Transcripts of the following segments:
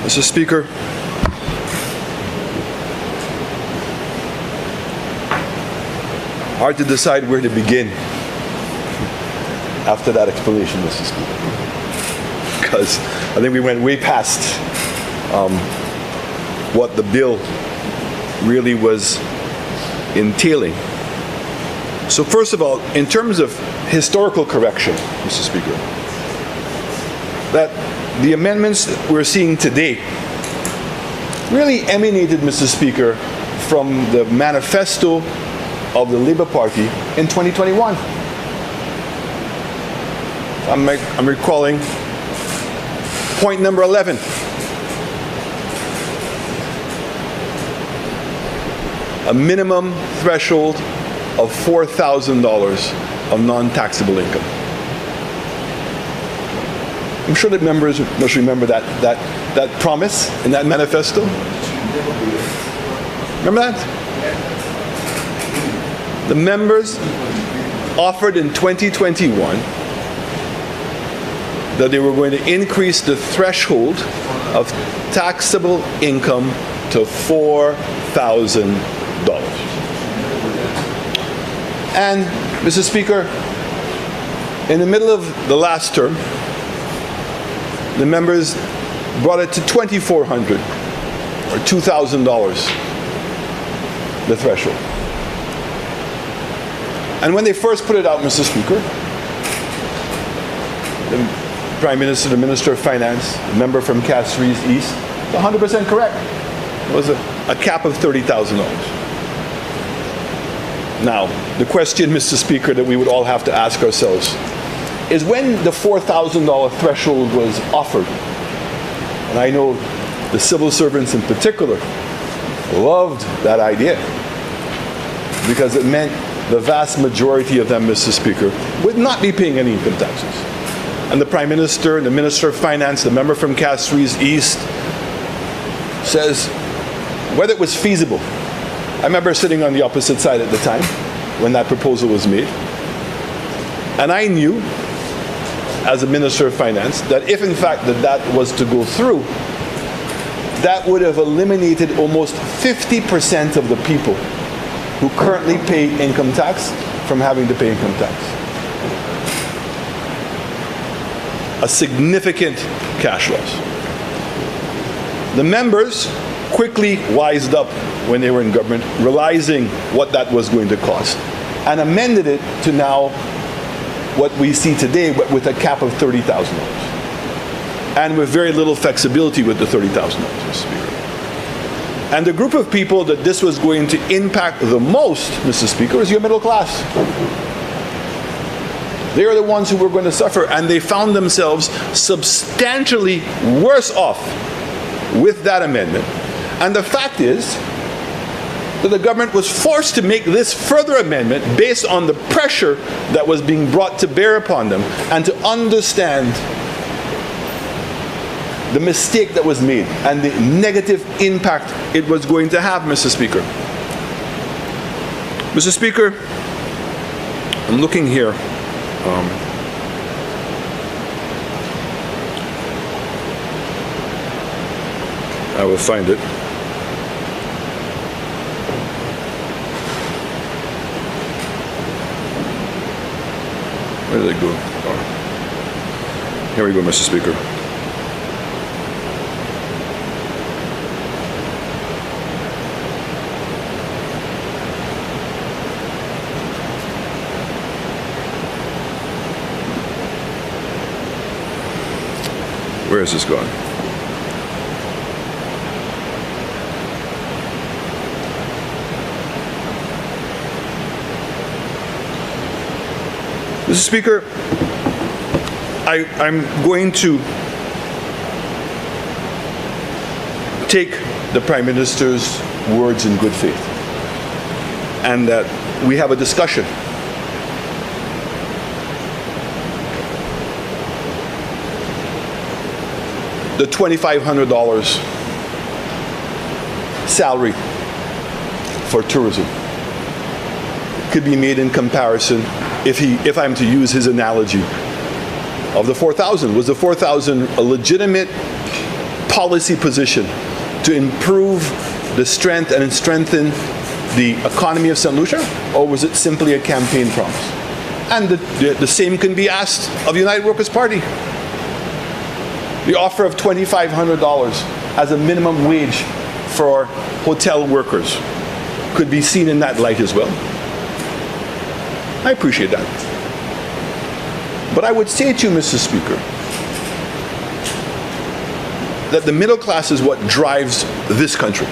Mr. Speaker, hard to decide where to begin after that explanation, Mr. Speaker, because I think we went way past what the bill really was entailing. So first of all, in terms of historical correction, Mr. Speaker, that the amendments that we're seeing today really emanated, Mr. Speaker, from the manifesto of the Labour Party in 2021. I'm recalling point number 11. A minimum threshold of $4,000 of non-taxable income. I'm sure that members must remember that promise in that manifesto. Remember that? The members offered in 2021 that they were going to increase the threshold of taxable income to $4,000. And, Mr. Speaker, in the middle of the last term, the members brought it to $2,400 or $2,000, the threshold. And when they first put it out, Mr. Speaker, the Prime Minister, the Minister of Finance, a member from Castries East, 100% correct. It was a cap of $30,000. Now, the question, Mr. Speaker, that we would all have to ask ourselves is when the $4,000 threshold was offered, and I know the civil servants in particular loved that idea because it meant the vast majority of them, Mr. Speaker, would not be paying any income taxes. And the Prime Minister, the Minister of Finance, the member from Castries East says whether it was feasible. I remember sitting on the opposite side at the time when that proposal was made. And I knew, as a Minister of Finance, that if in fact that was to go through, that would have eliminated almost 50% of the people who currently pay income tax from having to pay income tax. A significant cash loss. The members quickly wised up when they were in government, realizing what that was going to cost, and amended it to now what we see today with a cap of $30,000, and with very little flexibility with the $30,000, Mr. Speaker. And the group of people that this was going to impact the most, Mr. Speaker, is your middle class. They are the ones who were going to suffer, and they found themselves substantially worse off with that amendment. And the fact is that the government was forced to make this further amendment based on the pressure that was being brought to bear upon them, and to understand the mistake that was made and the negative impact it was going to have, Mr. Speaker. Mr. Speaker, I'm looking here. I will find it. Where did it go? Oh. Here we go, Mr. Speaker. Where is this going? Mr. Speaker, I'm going to take the Prime Minister's words in good faith, and that we have a discussion. The $2,500 salary for tourism could be made in comparison, if I'm to use his analogy, of the $4,000. Was the $4,000 a legitimate policy position to improve the strength and strengthen the economy of St. Lucia, or was it simply a campaign promise? And the same can be asked of the United Workers' Party. The offer of $2,500 as a minimum wage for hotel workers could be seen in that light as well. I appreciate that. But I would say to you, Mr. Speaker, that the middle class is what drives this country.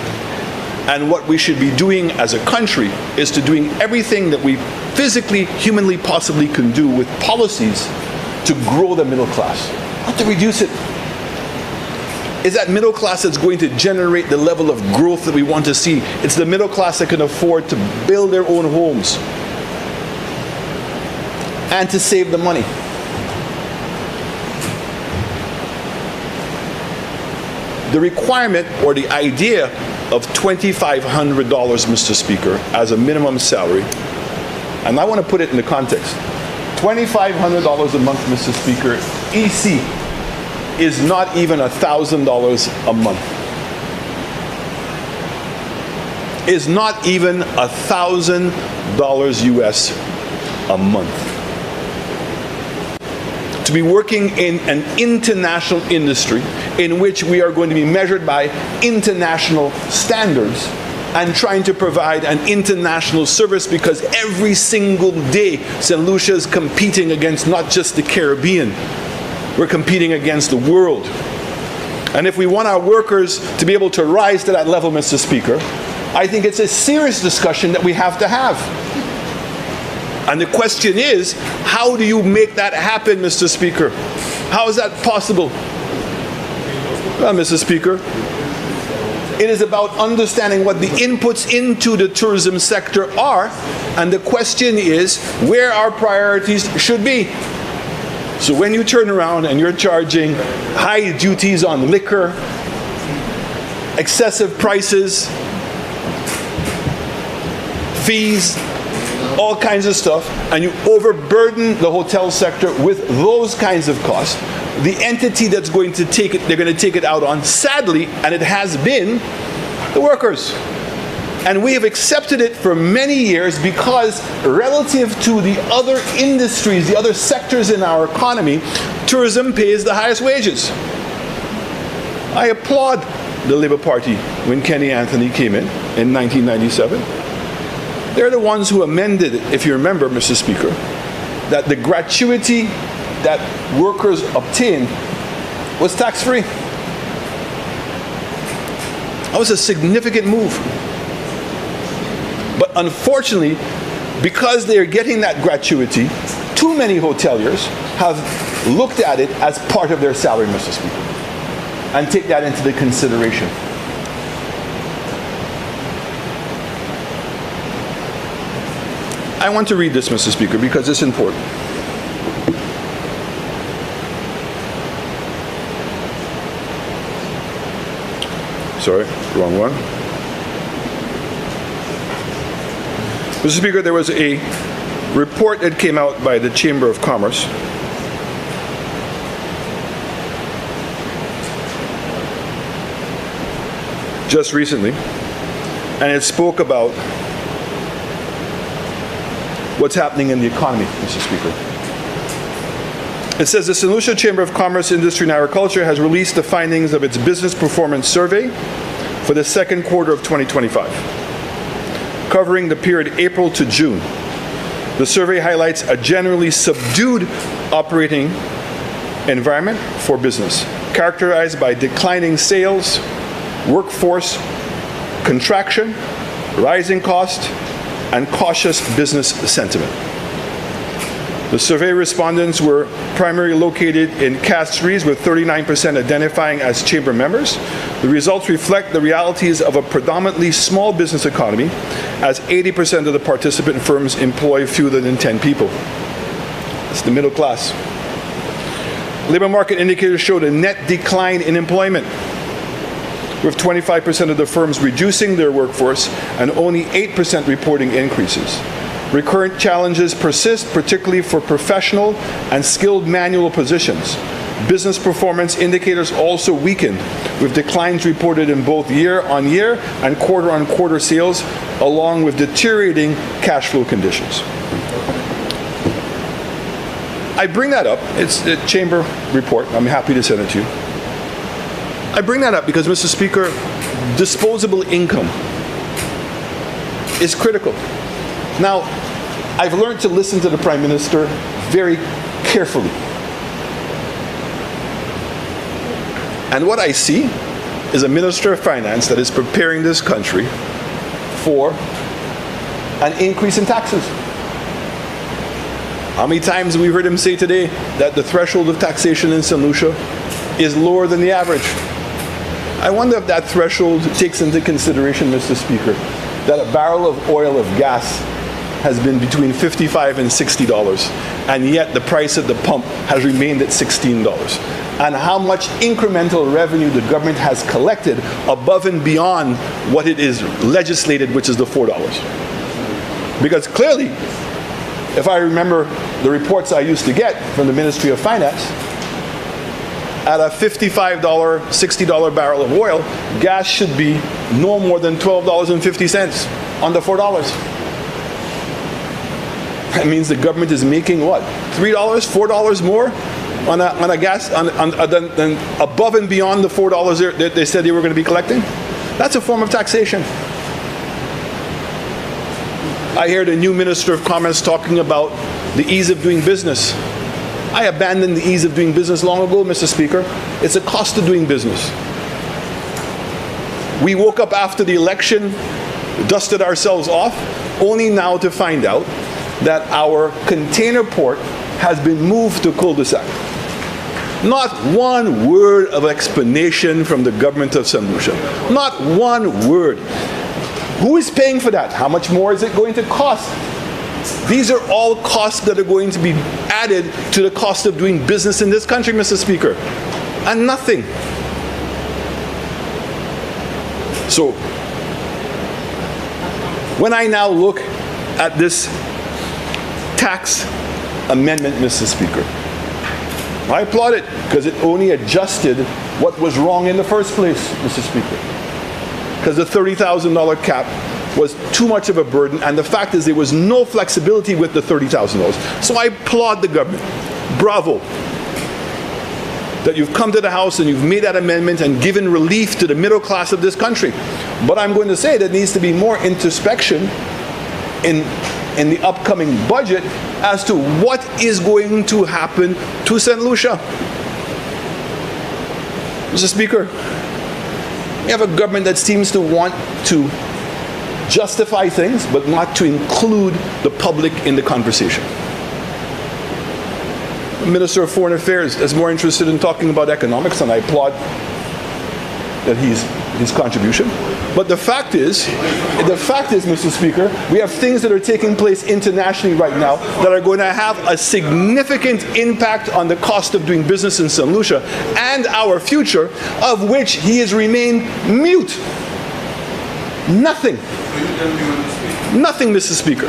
And what we should be doing as a country is to doing everything that we physically, humanly, possibly can do with policies to grow the middle class, not to reduce it. It's that middle class that's going to generate the level of growth that we want to see. It's the middle class that can afford to build their own homes and to save the money. The requirement or the idea of $2,500, Mr. Speaker, as a minimum salary, and I want to put it in the context. $2,500 a month, Mr. Speaker, EC is not even $1,000 a month. Is not even $1,000 US a month. To be working in an international industry in which we are going to be measured by international standards and trying to provide an international service, because every single day St. Lucia is competing against not just the Caribbean, we're competing against the world. And if we want our workers to be able to rise to that level, Mr. Speaker, I think it's a serious discussion that we have to have. And the question is, how do you make that happen, Mr. Speaker? How is that possible? Well, Mr. Speaker, it is about understanding what the inputs into the tourism sector are, and the question is where our priorities should be. So when you turn around and you're charging high duties on liquor, excessive prices, fees, all kinds of stuff, and you overburden the hotel sector with those kinds of costs, the entity that's going to take it, they're going to take it out on, sadly, and it has been, the workers. And we have accepted it for many years because relative to the other industries, the other sectors in our economy, tourism pays the highest wages. I applaud the Labour Party when Kenny Anthony came in 1997. They're the ones who amended it, if you remember, Mr. Speaker, that the gratuity that workers obtained was tax-free. That was a significant move. But unfortunately, because they're getting that gratuity, too many hoteliers have looked at it as part of their salary, Mr. Speaker, and take that into the consideration. I want to read this, Mr. Speaker, because it's important. Sorry, wrong one. Mr. Speaker, there was a report that came out by the Chamber of Commerce just recently, and it spoke about what's happening in the economy, Mr. Speaker. It says the St. Lucia Chamber of Commerce, Industry and Agriculture has released the findings of its business performance survey for the second quarter of 2025, covering the period April to June. The survey highlights a generally subdued operating environment for business, characterized by declining sales, workforce contraction, rising costs, and cautious business sentiment. The survey respondents were primarily located in Castries, with 39% identifying as chamber members. The results reflect the realities of a predominantly small business economy, as 80% of the participant firms employ fewer than 10 people. It's the middle class. Labor market indicators showed a net decline in employment, with 25% of the firms reducing their workforce and only 8% reporting increases. Recurrent challenges persist, particularly for professional and skilled manual positions. Business performance indicators also weakened, with declines reported in both year-on-year and quarter-on-quarter sales, along with deteriorating cash flow conditions. I bring that up. It's a chamber report. I'm happy to send it to you. I bring that up because, Mr. Speaker, disposable income is critical. Now, I've learned to listen to the Prime Minister very carefully. And what I see is a Minister of Finance that is preparing this country for an increase in taxes. How many times have we heard him say today that the threshold of taxation in St. Lucia is lower than the average? I wonder if that threshold takes into consideration, Mr. Speaker, that a barrel of oil of gas has been between $55 and $60, and yet the price at the pump has remained at $16. And how much incremental revenue the government has collected above and beyond what it is legislated, which is the $4. Because clearly, if I remember the reports I used to get from the Ministry of Finance, at a $55, $60 barrel of oil, gas should be no more than $12.50 on the $4. That means the government is making what? $3, $4 more on a gas than above and beyond the $4 they said they were going to be collecting? That's a form of taxation. I heard a new Minister of Commerce talking about the ease of doing business. I abandoned the ease of doing business long ago, Mr. Speaker. It's a cost of doing business. We woke up after the election, dusted ourselves off, only now to find out that our container port has been moved to cul-de-sac. Not one word of explanation from the government of St. Lucia. Not one word. Who is paying for that? How much more is it going to cost? These are all costs that are going to be added to the cost of doing business in this country, Mr. Speaker. And nothing. So, when I now look at this tax amendment, Mr. Speaker, I applaud it because it only adjusted what was wrong in the first place, Mr. Speaker. Because the $30,000 cap was too much of a burden, and the fact is there was no flexibility with the $30,000. So I applaud the government. Bravo. That you've come to the House and you've made that amendment and given relief to the middle class of this country. But I'm going to say there needs to be more introspection in the upcoming budget as to what is going to happen to St. Lucia. Mr. Speaker, we have a government that seems to want to justify things, but not to include the public in the conversation. The Minister of Foreign Affairs is more interested in talking about economics, and I applaud that his contribution. But the fact is, Mr. Speaker, we have things that are taking place internationally right now that are going to have a significant impact on the cost of doing business in St. Lucia and our future, of which he has remained mute. Nothing. Nothing, Mr. Speaker.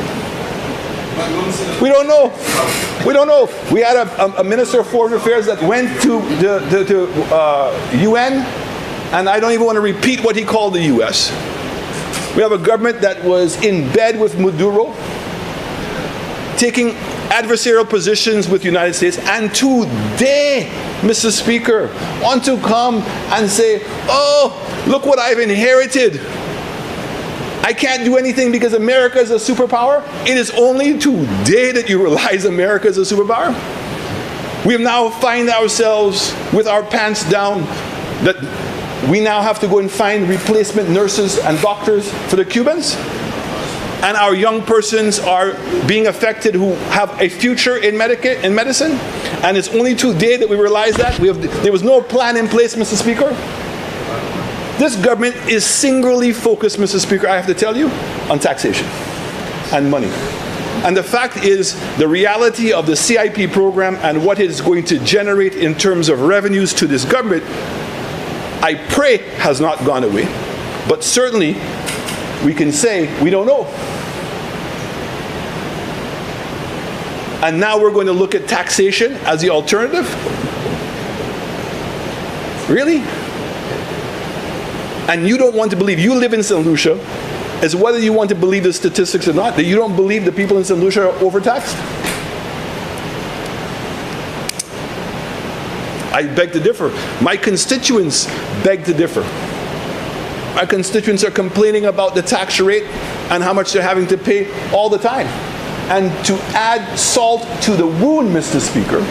We don't know. We don't know. We had a Minister of Foreign Affairs that went to the UN, and I don't even want to repeat what he called the US. We have a government that was in bed with Maduro, taking adversarial positions with the United States, and today, Mr. Speaker, want to come and say, oh, look what I've inherited. I can't do anything because America is a superpower. It is only today that you realize America is a superpower. We have now find ourselves with our pants down, that we now have to go and find replacement nurses and doctors for the Cubans. And our young persons are being affected who have a future in medicine. And it's only today that we realize that. There was no plan in place, Mr. Speaker. This government is singularly focused, Mr. Speaker, I have to tell you, on taxation and money. And the fact is, the reality of the CIP program and what it is going to generate in terms of revenues to this government, I pray has not gone away. But certainly, we can say we don't know. And now we're going to look at taxation as the alternative. Really? And you don't want to believe, you live in St. Lucia, as whether you want to believe the statistics or not, that you don't believe the people in St. Lucia are overtaxed? I beg to differ. My constituents beg to differ. My constituents are complaining about the tax rate and how much they're having to pay all the time. And to add salt to the wound, Mr. Speaker,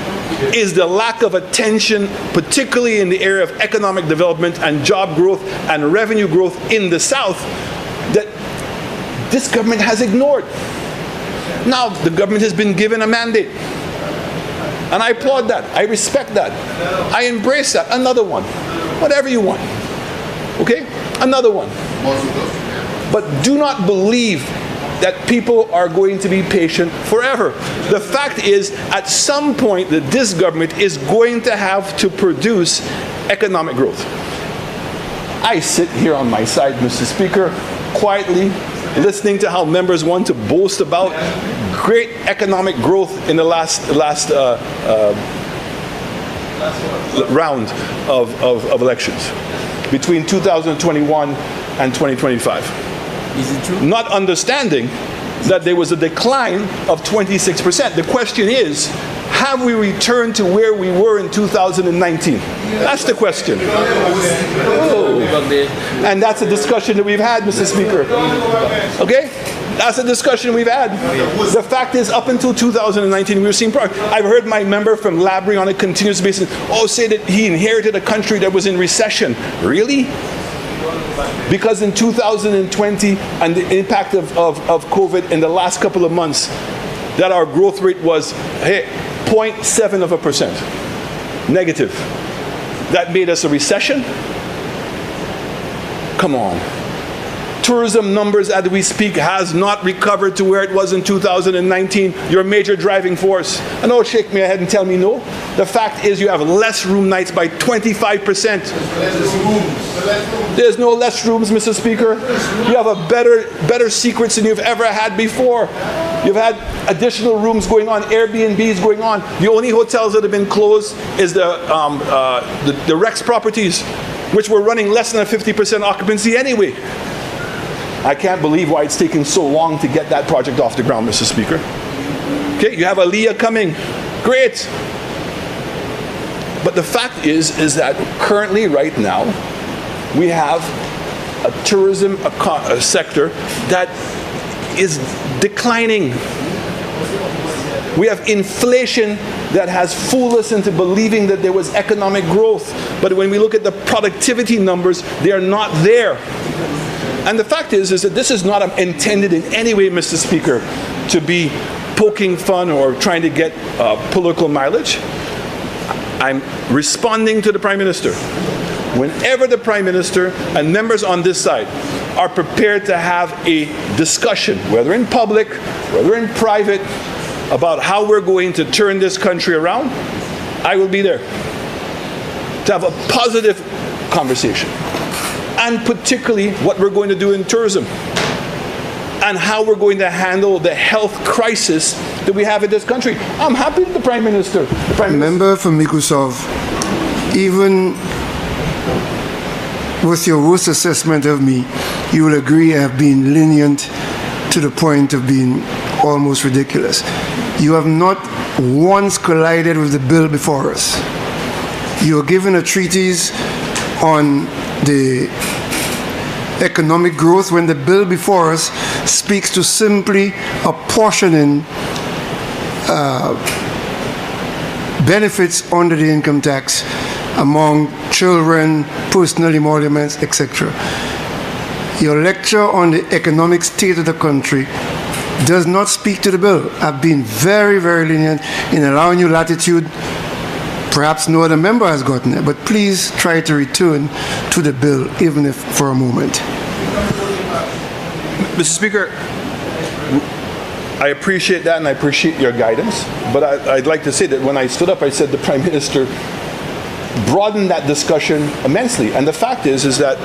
is the lack of attention, particularly in the area of economic development and job growth and revenue growth in the South, that this government has ignored. Now, the government has been given a mandate. And I applaud that. I respect that. I embrace that. Another one. Whatever you want. Okay? Another one. But do not believe that people are going to be patient forever. The fact is, at some point, that this government is going to have to produce economic growth. I sit here on my side, Mr. Speaker, quietly, listening to how members want to boast about great economic growth in the last round of elections between 2021 and 2025. Is it true? Not understanding that there was a decline of 26%. The question is, have we returned to where we were in 2019? That's the question. Oh. And that's a discussion that we've had, Mr. Speaker. Okay? That's a discussion we've had. The fact is, up until 2019, we were seeing progress. I've heard my member from Labrie on a continuous basis, say that he inherited a country that was in recession. Really? Because in 2020 and the impact of COVID in the last couple of months, that our growth rate was 0.7% negative. That made us a recession? Come on. Tourism numbers as we speak has not recovered to where it was in 2019, your major driving force. And don't shake me ahead and tell me no. The fact is you have less room nights by 25%. There's no less rooms, Mr. Speaker. You have a better secrets than you've ever had before. You've had additional rooms going on, Airbnbs going on. The only hotels that have been closed is the Rex properties, which were running less than a 50% occupancy anyway. I can't believe why it's taking so long to get that project off the ground, Mr. Speaker. Okay, you have Aliyah coming. Great. But the fact is that currently, right now, we have a tourism sector that is declining. We have inflation that has fooled us into believing that there was economic growth. But when we look at the productivity numbers, they are not there. And the fact is that this is not intended in any way, Mr. Speaker, to be poking fun or trying to get political mileage. I'm responding to the Prime Minister. Whenever the Prime Minister and members on this side are prepared to have a discussion, whether in public, whether in private, about how we're going to turn this country around, I will be there to have a positive conversation. And particularly what we're going to do in tourism and how we're going to handle the health crisis that we have in this country. I'm happy with the Prime Minister. Member from Microsoft, even with your worst assessment of me, you will agree I have been lenient to the point of being almost ridiculous. You have not once collided with the bill before us. You are given a treatise on the economic growth when the bill before us speaks to simply apportioning benefits under the income tax among children, personal emoluments, etc. Your lecture on the economic state of the country does not speak to the bill. I've been very, very lenient in allowing you latitude. Perhaps no other member has gotten it, but please try to return to the bill, even if for a moment. Mr. Speaker, I appreciate that and I appreciate your guidance, but I'd like to say that when I stood up, I said the Prime Minister broadened that discussion immensely. And the fact is that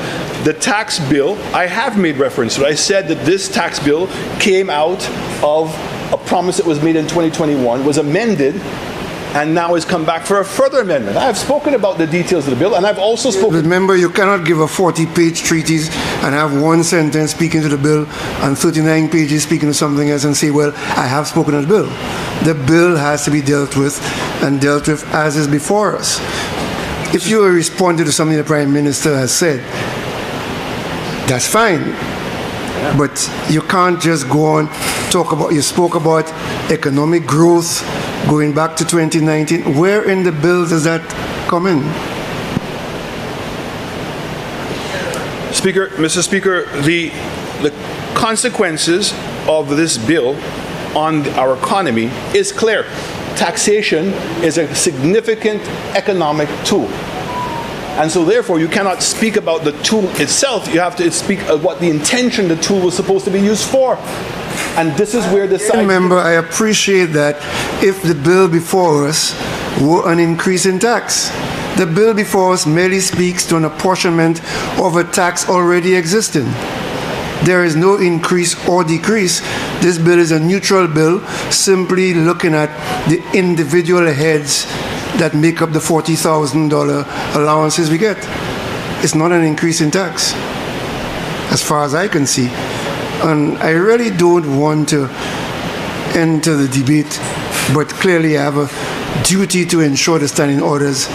the tax bill, I have made reference to it. I said that this tax bill came out of a promise that was made in 2021, was amended, and now has come back for a further amendment. I have spoken about the details of the bill, and I've also spoken... Remember, you cannot give a 40-page treatise and have one sentence speaking to the bill and 39 pages speaking to something else and say, well, I have spoken of the bill. The bill has to be dealt with, and dealt with as is before us. If you are responding to something the Prime Minister has said, that's fine. Yeah. But you can't just go on, talk about, you spoke about economic growth going back to 2019. Where in the bill does that come in? Mr. Speaker, the consequences of this bill on our economy is clear. Taxation is a significant economic tool. And so therefore, you cannot speak about the tool itself. You have to speak of what the intention the tool was supposed to be used for. And this is where the side... Remember, I appreciate that if the bill before us were an increase in tax. The bill before us merely speaks to an apportionment of a tax already existing. There is no increase or decrease. This bill is a neutral bill, simply looking at the individual heads that make up the $40,000 allowances we get. It's not an increase in tax, as far as I can see. And I really don't want to enter the debate, but clearly I have a duty to ensure the standing orders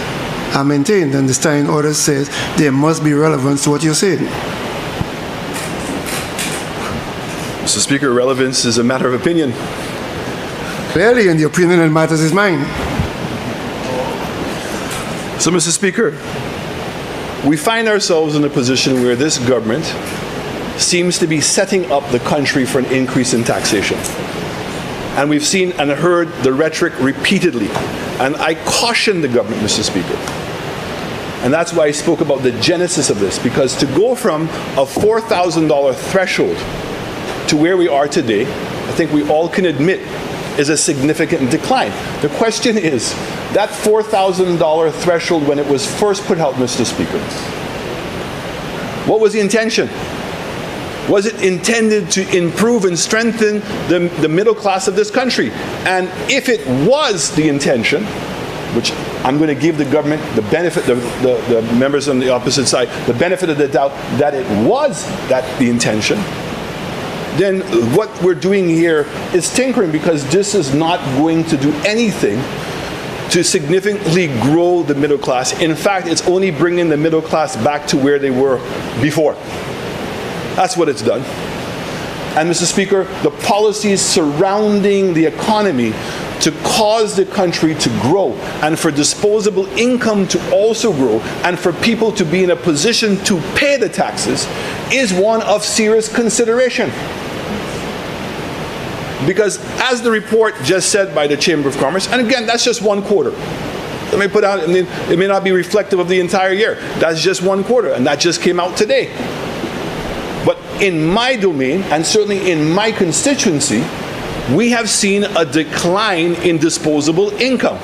are maintained, and the standing orders says there must be relevance to what you're saying. Mr. Speaker, relevance is a matter of opinion. Clearly, and the opinion that matters is mine. So, Mr. Speaker, we find ourselves in a position where this government seems to be setting up the country for an increase in taxation. And we've seen and heard the rhetoric repeatedly. And I caution the government, Mr. Speaker. And that's why I spoke about the genesis of this, because to go from a $4,000 threshold to where we are today, I think we all can admit, is a significant decline. The question is, that $4,000 threshold when it was first put out, Mr. Speaker, what was the intention? Was it intended to improve and strengthen the middle class of this country? And if it was the intention, which I'm going to give the government the benefit, the members on the opposite side, the benefit of the doubt that it was the intention, then what we're doing here is tinkering, because this is not going to do anything to significantly grow the middle class. In fact, it's only bringing the middle class back to where they were before. That's what it's done. And Mr. Speaker, the policies surrounding the economy to cause the country to grow, and for disposable income to also grow, and for people to be in a position to pay the taxes, is one of serious consideration. Because as the report just said by the Chamber of Commerce, and again, that's just one quarter. Let me put out, I mean, it may not be reflective of the entire year. That's just one quarter, and that just came out today. But in my domain, and certainly in my constituency, we have seen a decline in disposable income.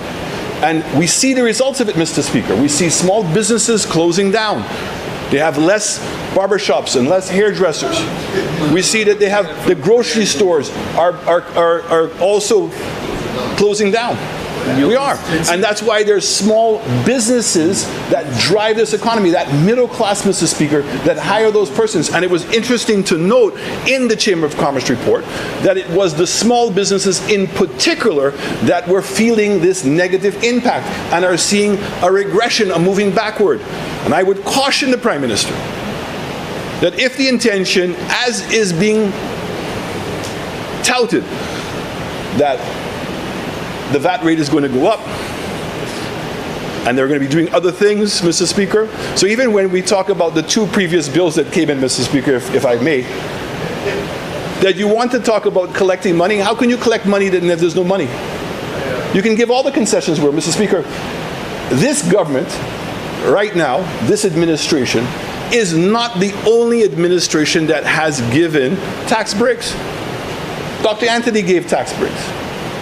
And we see the results of it, Mr. Speaker. We see small businesses closing down. They have less barbershops and less hairdressers. We see that they have the grocery stores are also closing down. We are. And that's why there's small businesses that drive this economy, that middle class, Mr. Speaker, that hire those persons. And it was interesting to note in the Chamber of Commerce report that it was the small businesses in particular that were feeling this negative impact and are seeing a regression, a moving backward. And I would caution the Prime Minister that if the intention, as is being touted, that the VAT rate is going to go up, and they're going to be doing other things, Mr. Speaker. So even when we talk about the two previous bills that came in, Mr. Speaker, if I may, that you want to talk about collecting money, how can you collect money if there's no money? You can give all the concessions where, Mr. Speaker, this government, right now, this administration, is not the only administration that has given tax breaks. Dr. Anthony gave tax breaks.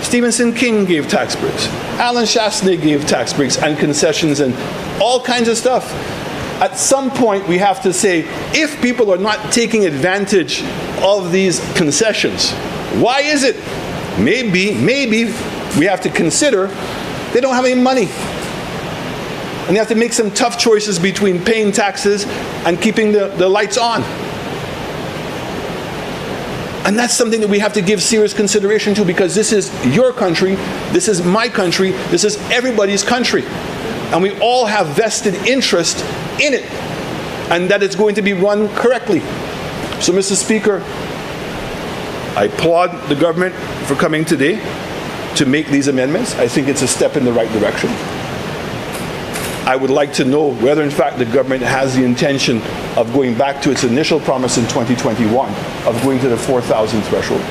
Stephenson King gave tax breaks. Alan Chastanet gave tax breaks and concessions and all kinds of stuff. At some point, we have to say, if people are not taking advantage of these concessions, why is it? Maybe we have to consider They don't have any money. And they have to make some tough choices between paying taxes and keeping the lights on. And that's something that we have to give serious consideration to, because this is your country, this is my country, this is everybody's country. And we all have vested interest in it, and that it's going to be run correctly. So, Mr. Speaker, I applaud the government for coming today to make these amendments. I think it's a step in the right direction. I would like to know whether, in fact, the government has the intention of going back to its initial promise in 2021 of going to the 4,000 threshold.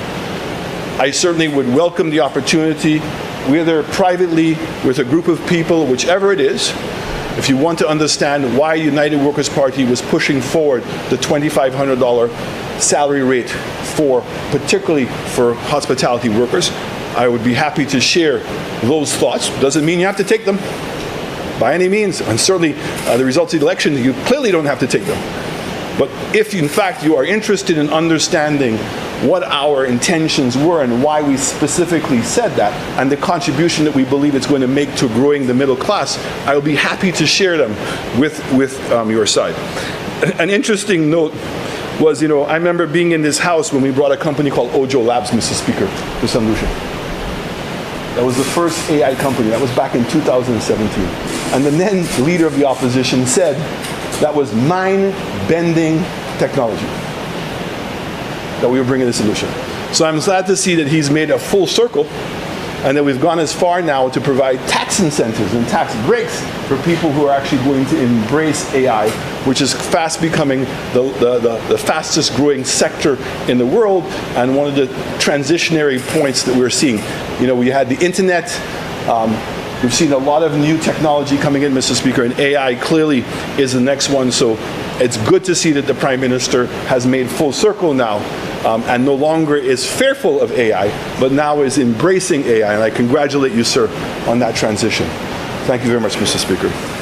I certainly would welcome the opportunity, whether privately, with a group of people, whichever it is, if you want to understand why United Workers' Party was pushing forward the $2,500 salary rate particularly for hospitality workers, I would be happy to share those thoughts. Doesn't mean you have to take them, by any means, and certainly the results of the election, you clearly don't have to take them. But if, in fact, you are interested in understanding what our intentions were and why we specifically said that, and the contribution that we believe it's going to make to growing the middle class, I will be happy to share them with your side. An interesting note was, I remember being in this house when we brought a company called Ojo Labs, Mr. Speaker, to St. Lucia. That was the first AI company. That was back in 2017. And the then leader of the opposition said that was mind-bending technology that we were bringing to solution. So I'm glad to see that he's made a full circle, and that we've gone as far now to provide tax incentives and tax breaks for people who are actually going to embrace AI, which is fast becoming the fastest growing sector in the world, and one of the transitionary points that we're seeing. We had the internet. We've seen a lot of new technology coming in, Mr. Speaker, and AI clearly is the next one. So it's good to see that the Prime Minister has made full circle now, and no longer is fearful of AI, but now is embracing AI. And I congratulate you, sir, on that transition. Thank you very much, Mr. Speaker.